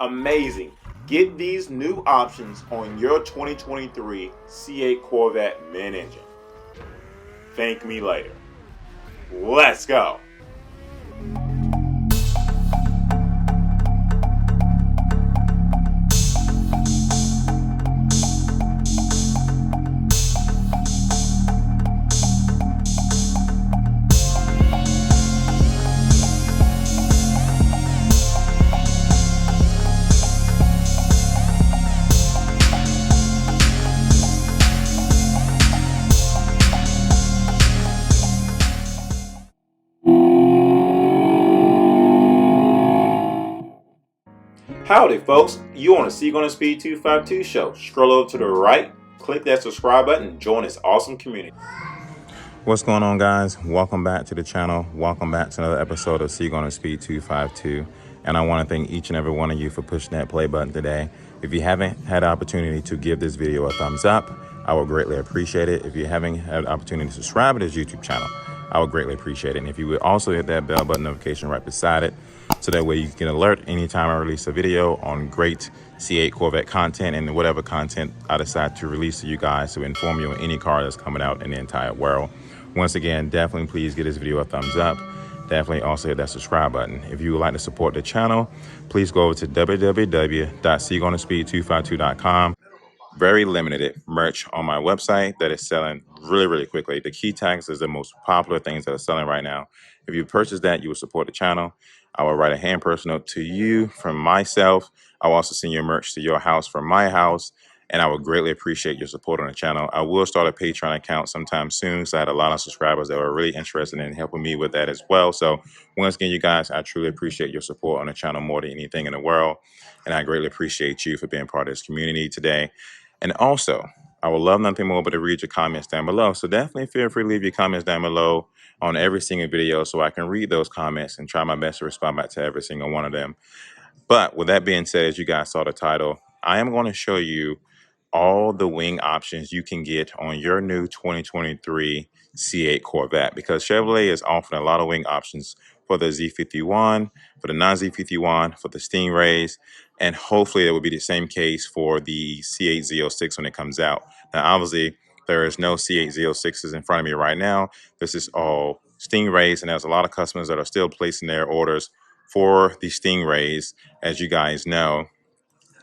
Amazing. Get these new options on your 2023 C8 Corvette Mid Engine. Thank me later. Let's go. Howdy folks, you on the Seek on the Speed 252 show. Scroll over to the right, click that subscribe button, and join this awesome community. What's going on, guys? Welcome back to the channel. Welcome back to another episode of Seek on the Speed 252. And I want to thank each and every one of you for pushing that play button today. If you haven't had the opportunity to give this video a thumbs up, I would greatly appreciate it. If you haven't had the opportunity to subscribe to this YouTube channel, I would greatly appreciate it. And if you would also hit that bell button notification right beside it, so that way you can alert anytime I release a video on great C8 Corvette content and whatever content I decide to release to you guys to inform you on any car that's coming out in the entire world. Once again, definitely please give this video a thumbs up. Definitely also hit that subscribe button. If you would like to support the channel, please go over to www.seekonthespeed252.com. Very limited merch on my website that is selling really quickly. The key tags is the most popular things that are selling right now. If you purchase that, you will support the channel. I will write a hand personal to you from myself. I will also send your merch to your house from my house, and I would greatly appreciate your support on the channel. I will start a Patreon account sometime soon, so I had a lot of subscribers that were really interested in helping me with that as well. So once again, you guys, I truly appreciate your support on the channel more than anything in the world, and I greatly appreciate you for being part of this community today. And also, I would love nothing more but to read your comments down below. So definitely feel free to leave your comments down below on every single video so I can read those comments and try my best to respond back to every single one of them. But with that being said, as you guys saw the title, I am going to show you all the wing options you can get on your new 2023 C8 Corvette, because Chevrolet is offering a lot of wing options for the Z51, for the non-Z51, for the Stingrays, and hopefully it will be the same case for the C8 Z06 when it comes out. Now, obviously, there is no C8 Z06s in front of me right now. This is all Stingrays, and there's a lot of customers that are still placing their orders for the Stingrays, as you guys know.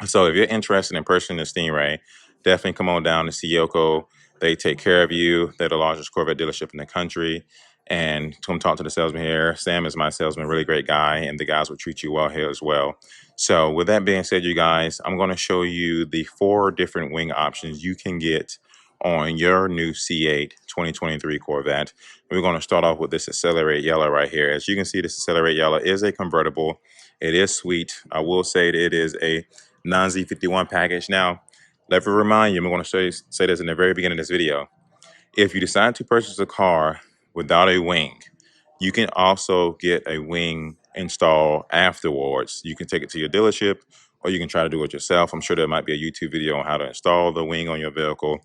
So if you're interested in purchasing a Stingray, definitely come on down to Siyoko. They take care of you. They're the largest Corvette dealership in the country. And come talk to the salesman here. Sam is my salesman, really great guy, and the guys will treat you well here as well. So with that being said, you guys, I'm going to show you the 4 different wing options you can get on your new C8 2023 Corvette. We're going to start off with this Accelerate Yellow right here. As you can see, this Accelerate Yellow is a convertible. It is sweet. I will say that it is a non-Z51 package. Now, let me remind you, I'm going to say this in the very beginning of this video. If you decide to purchase a car without a wing, you can also get a wing installed afterwards. You can take it to your dealership, or you can try to do it yourself. I'm sure there might be a YouTube video on how to install the wing on your vehicle.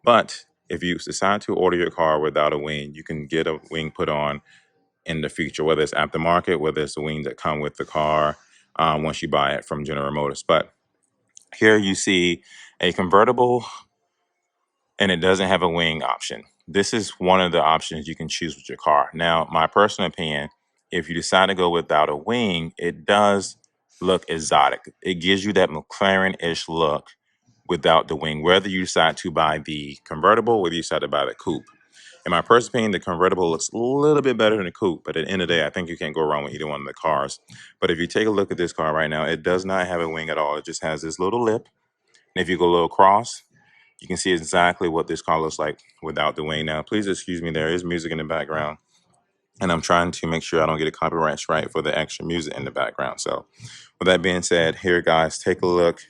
But if you decide to order your car without a wing, you can get a wing put on in the future, whether it's aftermarket, whether it's the wing that come with the car once you buy it from General Motors. But here you see a convertible, and it doesn't have a wing option. This is one of the options you can choose with your car. Now, my personal opinion, if you decide to go without a wing, it does look exotic. It gives you that McLaren-ish look without the wing, whether you decide to buy the convertible or whether you decide to buy the coupe. In my personal opinion, the convertible looks a little bit better than the coupe, but at the end of the day, I think you can't go wrong with either one of the cars. But if you take a look at this car right now, it does not have a wing at all. It just has this little lip. And if you go a little across, you can see exactly what this car looks like without the wing. Now, please excuse me, there is music in the background, and I'm trying to make sure I don't get a copyright strike for the extra music in the background. So with that being said, here, guys, take a look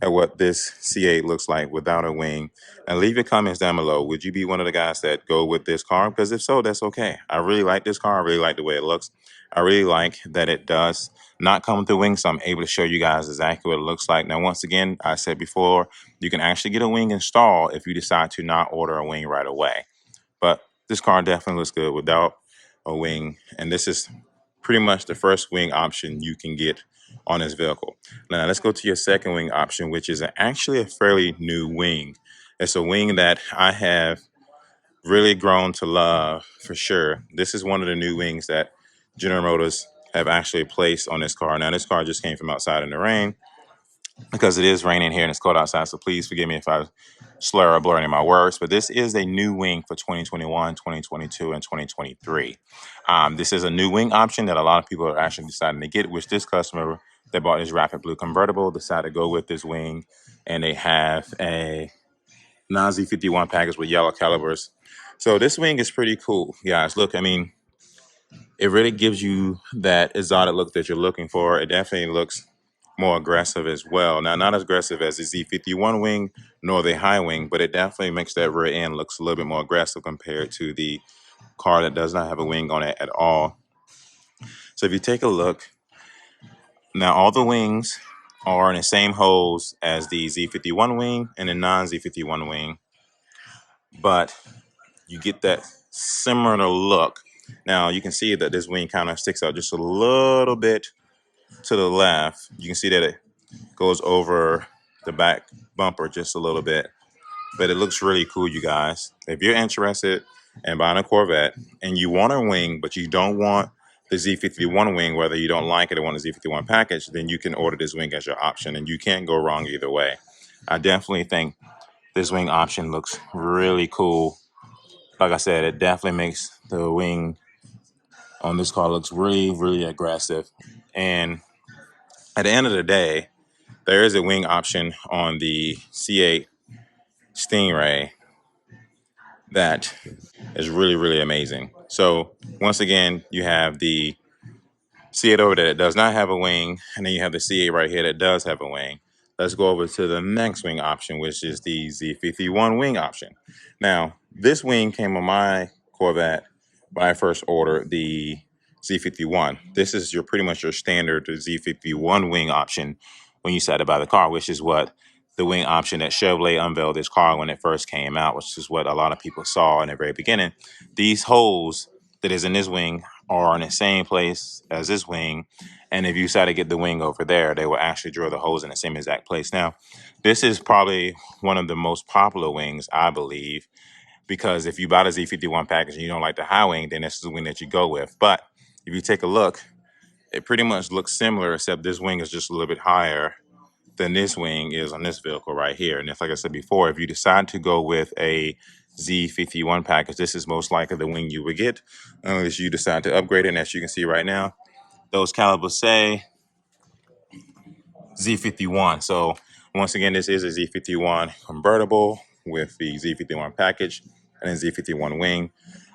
at what this C8 looks like without a wing, and leave your comments down below. Would you be one of the guys that go with this car? Because if so, that's okay. I really like this car. I really like the way it looks. I really like that it does not come with the wing, so I'm able to show you guys exactly what it looks like. Now, once again, I said before, you can actually get a wing installed if you decide to not order a wing right away. But this car definitely looks good without a wing, and this is pretty much the first wing option you can get on this vehicle. Now let's go to your second wing option, which is actually a fairly new wing. It's a wing that I have really grown to love for sure. This is one of the new wings that General Motors have actually placed on this car. Now this car just came from outside in the rain because it is raining here and it's cold outside. So please forgive me if I slur or blur any of my words, but this is a new wing for 2021, 2022, and 2023. This is a new wing option that a lot of people are actually deciding to get, which this customer that bought this Rapid Blue convertible decided to go with this wing, and they have a non-Z51 package with yellow calibers. So this wing is pretty cool, guys. Look, I mean, it really gives you that exotic look that you're looking for. It definitely looks more aggressive as well. Now, not as aggressive as the Z51 wing nor the high wing, but it definitely makes that rear end looks a little bit more aggressive compared to the car that does not have a wing on it at all. So if you take a look, now all the wings are in the same holes as the Z51 wing and the non-Z51 wing, but you get that similar look. Now you can see that this wing kind of sticks out just a little bit to the left. You can see that it goes over the back bumper just a little bit, but it looks really cool, you guys. If you're interested in buying a Corvette and you want a wing, but you don't want the Z51 wing, whether you don't like it or want the Z51 package, then you can order this wing as your option, and you can't go wrong either way. I definitely think this wing option looks really cool. Like I said, it definitely makes the wing on this car looks really, really aggressive. And at the end of the day, there is a wing option on the C8 Stingray that is really, really amazing. So once again, you have the C8 over there that does not have a wing, and then you have the C8 right here that does have a wing. Let's go over to the next wing option, which is the Z51 wing option. Now, this wing came on my Corvette when I first ordered the Z51. This is your pretty much your standard Z51 wing option when you decide to buy the car, which is what the wing option that Chevrolet unveiled this car when it first came out, which is what a lot of people saw in the very beginning. These holes that is in this wing are in the same place as this wing, and if you decide to get the wing over there, they will actually drill the holes in the same exact place. Now, this is probably one of the most popular wings, I believe, because if you buy the Z51 package and you don't like the high wing, then this is the wing that you go with. But if you take a look, it pretty much looks similar, except this wing is just a little bit higher than this wing is on this vehicle right here. And if, like I said before, if you decide to go with a Z51 package, this is most likely the wing you would get, unless you decide to upgrade it. And as you can see right now, those calibers say Z51. So once again, this is a Z51 convertible with the Z51 package and a Z51 wing.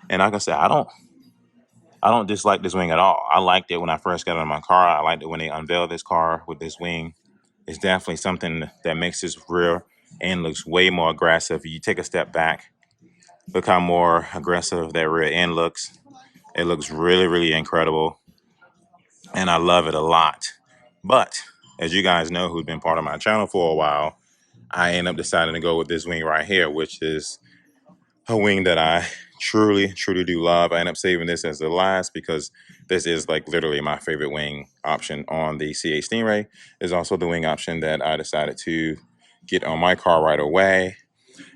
And like I said, I don't dislike this wing at all. I liked it when I first got it in my car. I liked it when they unveiled this car with this wing. It's definitely something that makes this rear end looks way more aggressive. You take a step back, look how more aggressive that rear end looks. It looks really, really incredible, and I love it a lot. But as you guys know, who've been part of my channel for a while, I end up deciding to go with this wing right here, which is a wing that I truly, truly do love. I end up saving this as the last because this is like literally my favorite wing option on the C8 Stingray. Is also the wing option that I decided to get on my car right away.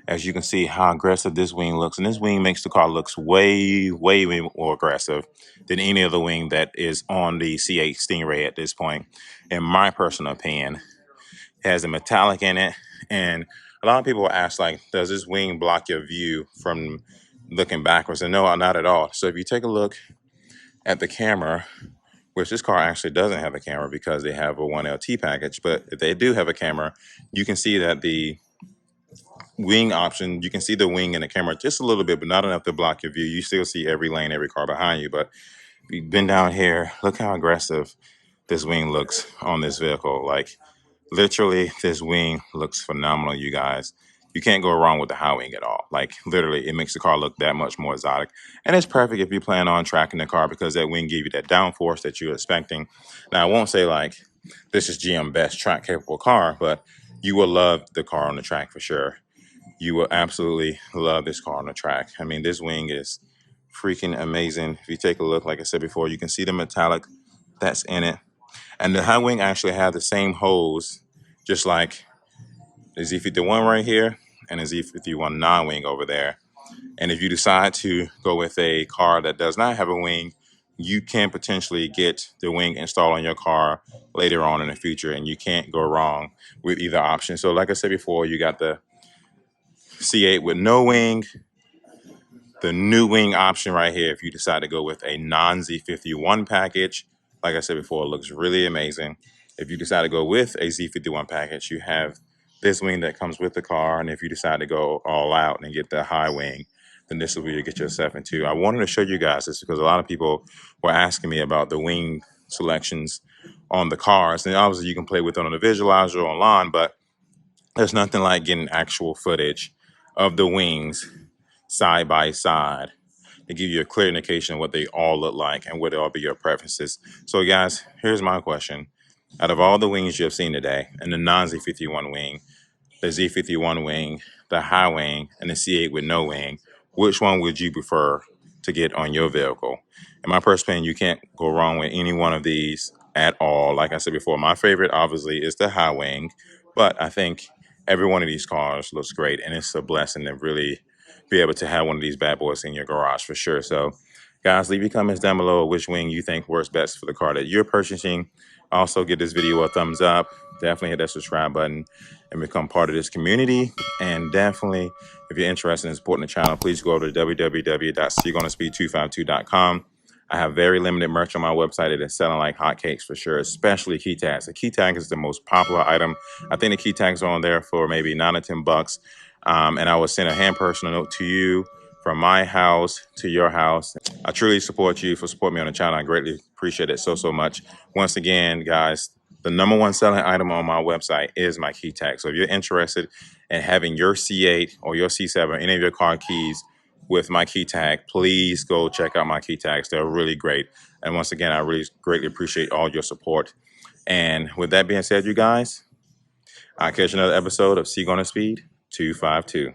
As you can see how aggressive this wing looks, and this wing makes the car looks way, way, way more aggressive than any other wing that is on the C8 Stingray at this point, in my personal opinion. It has a metallic in it, and a lot of people ask, like, does this wing block your view from looking backwards? And no, not at all. So if you take a look at the camera, which this car actually doesn't have a camera because they have a 1LT package, but if they do have a camera, you can see that the wing option, you can see the wing in the camera just a little bit, but not enough to block your view. You still see every lane, every car behind you. But if you've been down here, look how aggressive this wing looks on this vehicle. Like, literally, this wing looks phenomenal, you guys. You can't go wrong with the high wing at all. Like, literally, it makes the car look that much more exotic. And it's perfect if you plan on tracking the car because that wing gives you that downforce that you're expecting. Now, I won't say, like, this is GM best track-capable car, but you will love the car on the track for sure. You will absolutely love this car on the track. I mean, this wing is freaking amazing. If you take a look, like I said before, you can see the metallic that's in it. And the high wing actually have the same hose, just like the Z51 right here and the Z51 non-wing over there. And if you decide to go with a car that does not have a wing, you can potentially get the wing installed on your car later on in the future, and you can't go wrong with either option. So like I said before, you got the C8 with no wing, the new wing option right here. If you decide to go with a non-Z51 package, like I said before, it looks really amazing. If you decide to go with a Z51 package, you have this wing that comes with the car. And if you decide to go all out and get the high wing, then this is where you get yourself into. I wanted to show you guys this because a lot of people were asking me about the wing selections on the cars. And obviously you can play with it on the visualizer online, but there's nothing like getting actual footage of the wings side by side to give you a clear indication of what they all look like and what all be your preferences. So guys, here's my question. Out of all the wings you have seen today, and the non-Z51 wing, the Z51 wing, the high wing, and the C8 with no wing, which one would you prefer to get on your vehicle? In my personal opinion, you can't go wrong with any one of these at all. Like I said before, my favorite obviously is the high wing, but I think every one of these cars looks great, and it's a blessing to really be able to have one of these bad boys in your garage for sure. So guys, leave your comments down below which wing you think works best for the car that you're purchasing. Also, give this video a thumbs up. Definitely hit that subscribe button and become part of this community. And definitely, if you're interested in supporting the channel, please go to www.cgonaspeed252.com. I have very limited merch on my website that is selling like hotcakes for sure, especially key tags. The key tag is the most popular item. I think the key tags are on there for maybe $9 or $10. And I will send a hand personal note to you from my house to your house. I truly support you for supporting me on the channel. I greatly appreciate it so much. Once again, guys, the #1 selling item on my website is my key tag. So if you're interested in having your C8 or your C7 or any of your car keys with my key tag, please go check out my key tags. They're really great. And once again, I really greatly appreciate all your support. And with that being said, you guys, I'll catch another episode of C Gonna Speed 252.